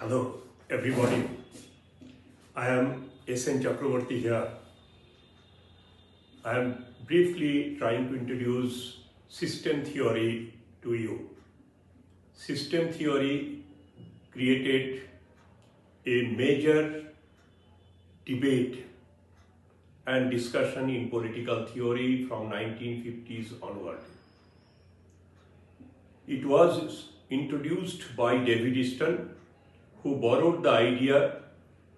Hello everybody, I am Easton here. I am briefly trying to introduce system theory to you. System theory created a major debate and discussion in political theory from 1950s onward. It was introduced by David Easton, who borrowed the idea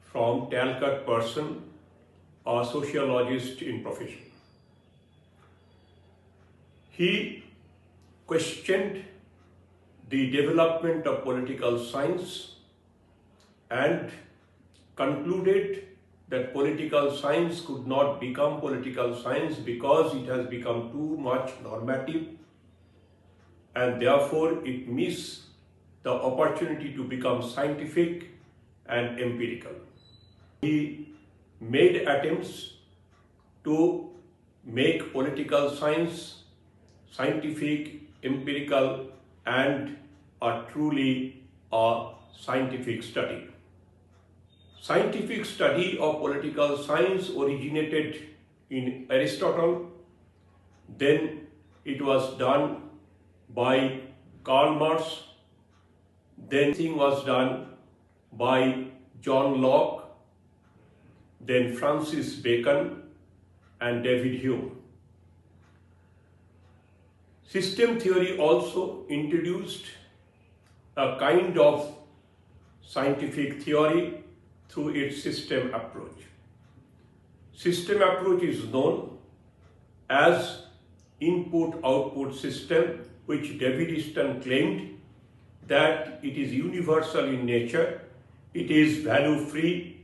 from Talcott Person, a sociologist in profession. He questioned the development of political science and concluded that political science could not become political science because it has become too much normative and therefore it missed the opportunity to become scientific and empirical. He made attempts to make political science scientific, empirical, and truly a scientific study. Scientific study of political science originated in Aristotle, then it was done by Karl Marx, then thing was done by John Locke, then Francis Bacon and David Hume. System theory also introduced a kind of scientific theory through its system approach. System approach is known as input-output system, which David Easton claimed that it is universal in nature, it is value-free,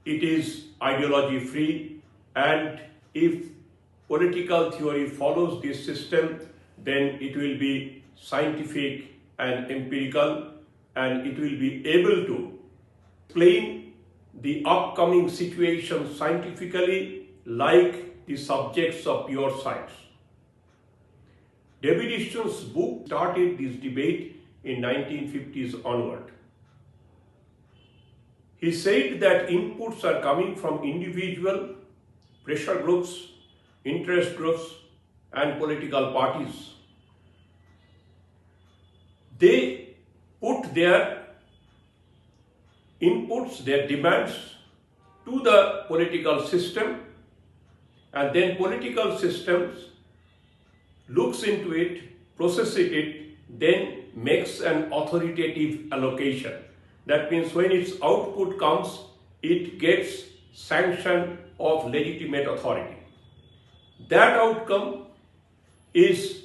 it is ideology-free, and if political theory follows this system, then it will be scientific and empirical, and it will be able to explain the upcoming situation scientifically like the subjects of pure science. David Easton's book started this debate in 1950s onward. He said that inputs are coming from individual, pressure groups, interest groups, and political parties. They put their inputs, their demands to the political system, and then political systems looks into it, processes it, then makes an authoritative allocation. That means when its output comes, it gets sanction of legitimate authority. That outcome is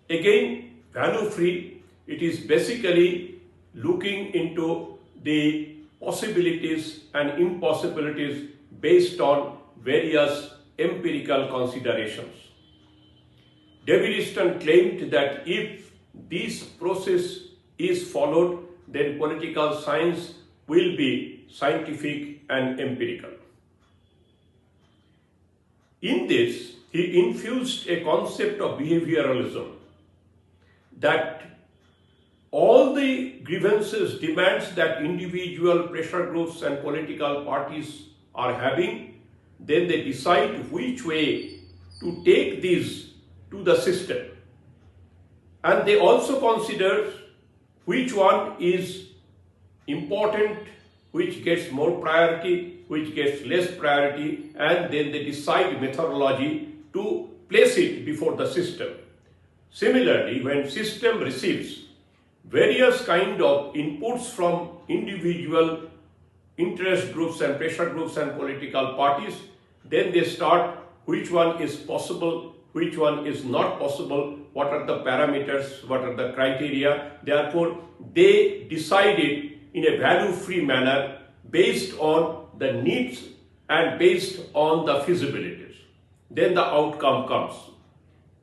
again value-free. It is basically looking into the possibilities and impossibilities based on various empirical considerations. David Easton claimed that if this process is followed, then political science will be scientific and empirical. In this, he infused a concept of behavioralism, that all the grievances, demands that individual pressure groups and political parties are having, then they decide which way to take these to the system. And they also consider which one is important, which gets more priority, which gets less priority, and then they decide methodology to place it before the system. Similarly, when system receives various kind of inputs from individual interest groups and pressure groups and political parties, then they start which one is possible, which one is not possible, what are the parameters, what are the criteria. Therefore, they decided in a value-free manner based on the needs and based on the feasibilities. Then the outcome comes.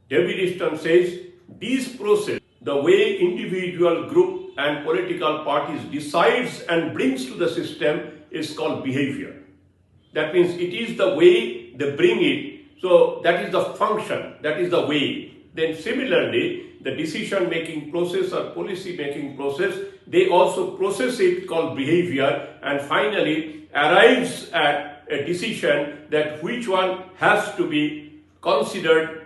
David Easton says, this process, the way individual group and political parties decides and brings to the system, is called behavior. That means it is the way they bring it. So that is the function, that is the way. then similarly, the decision-making process or policy-making process, they also process it called behavior and finally arrives at a decision that which one has to be considered,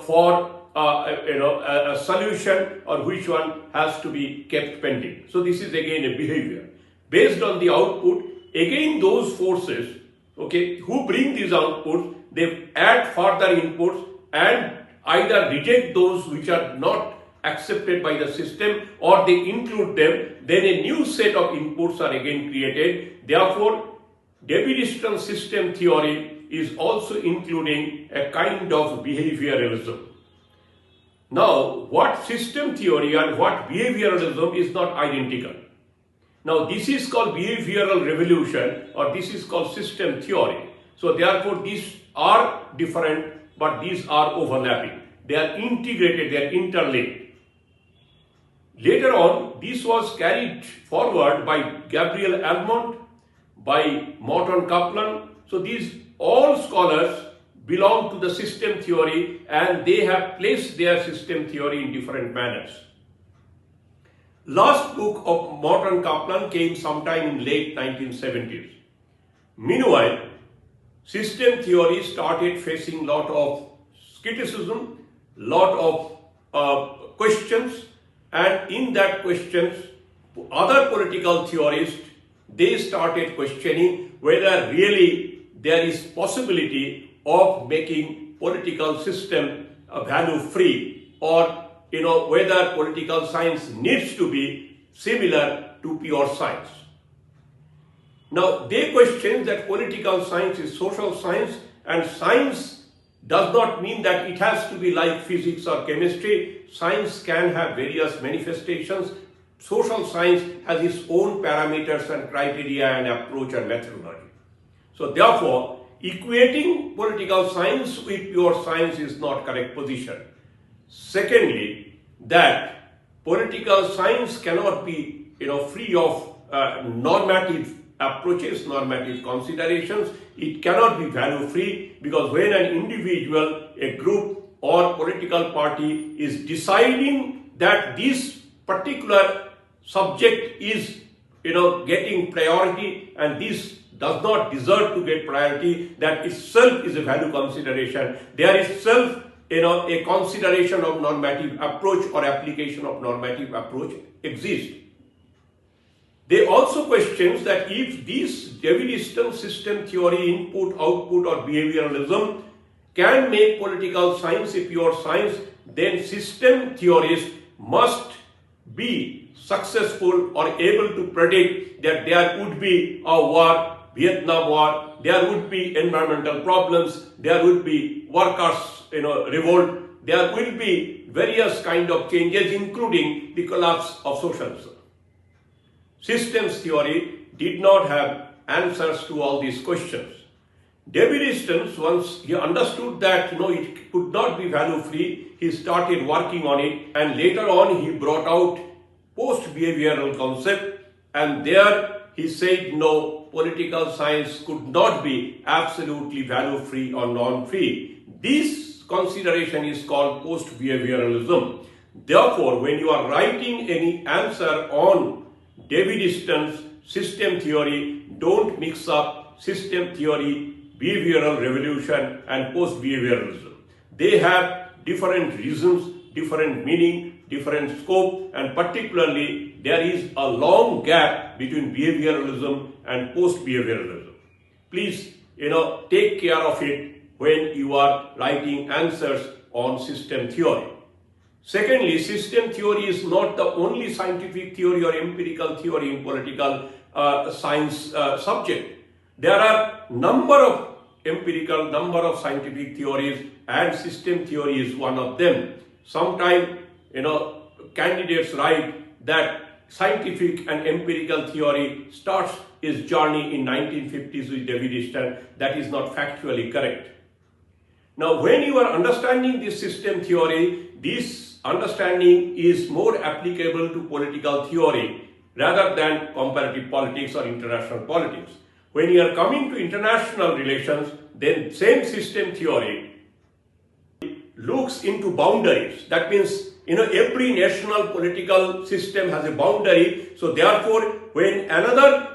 for a solution or which one has to be kept pending. So this is again a behavior. Based on the output, again those forces, who bring these outputs, they add further inputs and either reject those which are not accepted by the system or they include them, then a new set of inputs are again created. Therefore, David system theory is also including a kind of behavioralism. Now, what system theory and what behavioralism is not identical. Now, this is called behavioral revolution or this is called system theory. So, therefore, these are different but these are overlapping. They are integrated, they are interlinked. Later on, this was carried forward by Gabriel Almond, by Morton Kaplan. So, these all scholars belong to the system theory and they have placed their system theory in different manners. Last book of Morton Kaplan came sometime in late 1970s. Meanwhile, system theory started facing lot of criticism, lot of questions, and in that questions, other political theorists, they started questioning whether really there is possibility of making political system value free or whether political science needs to be similar to pure science. Now they question that political science is social science and science does not mean that it has to be like physics or chemistry. Science can have various manifestations. Social science has its own parameters and criteria and approach and methodology. So therefore, equating political science with pure science is not correct position. Secondly, that political science cannot be free of normative approaches, normative considerations. It cannot be value free because when an individual, a group or political party is deciding that this particular subject is getting priority and this does not deserve to get priority, that itself is a value consideration. There is itself a consideration of normative approach or application of normative approach exists. They also question that if this David system theory, input, output or behavioralism can make political science a pure science, then system theorists must be successful or able to predict that there would be a war, Vietnam War, there would be environmental problems, there would be workers revolt, there will be various kind of changes including the collapse of socialism. Systems theory did not have answers to all these questions. David Easton, once he understood that it could not be value free, he started working on it and later on he brought out post-behavioral concept and there he said no, political science could not be absolutely value free or non-free. This consideration is called post-behavioralism. Therefore, when you are writing any answer on David Easton's system theory, don't mix up system theory, behavioral revolution and post-behavioralism. They have different reasons, different meaning, different scope, and particularly there is a long gap between behavioralism and post-behavioralism. Please, take care of it when you are writing answers on system theory. Secondly, system theory is not the only scientific theory or empirical theory in political science subject. There are number of empirical, number of scientific theories and system theory is one of them. Sometimes, candidates write that scientific and empirical theory starts its journey in 1950s with David Easton. That is not factually correct. Now, when you are understanding this system theory, this understanding is more applicable to political theory rather than comparative politics or international politics. When you are coming to international relations, then same system theory looks into boundaries. That means, every national political system has a boundary. So therefore, when another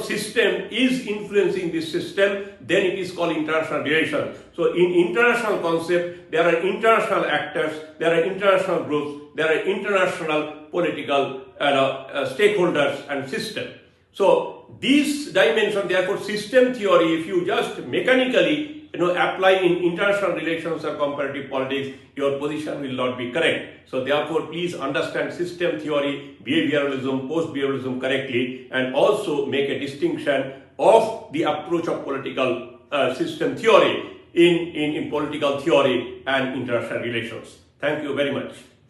system is influencing this system, then it is called international relations. So in international concept, there are international actors, there are international groups, there are international political stakeholders and system. So these dimensions, therefore system theory, if you just mechanically apply in international relations or comparative politics, your position will not be correct. So therefore, please understand system theory, behavioralism, post-behaviouralism correctly, and also make a distinction of the approach of political system theory in political theory and international relations. Thank you very much.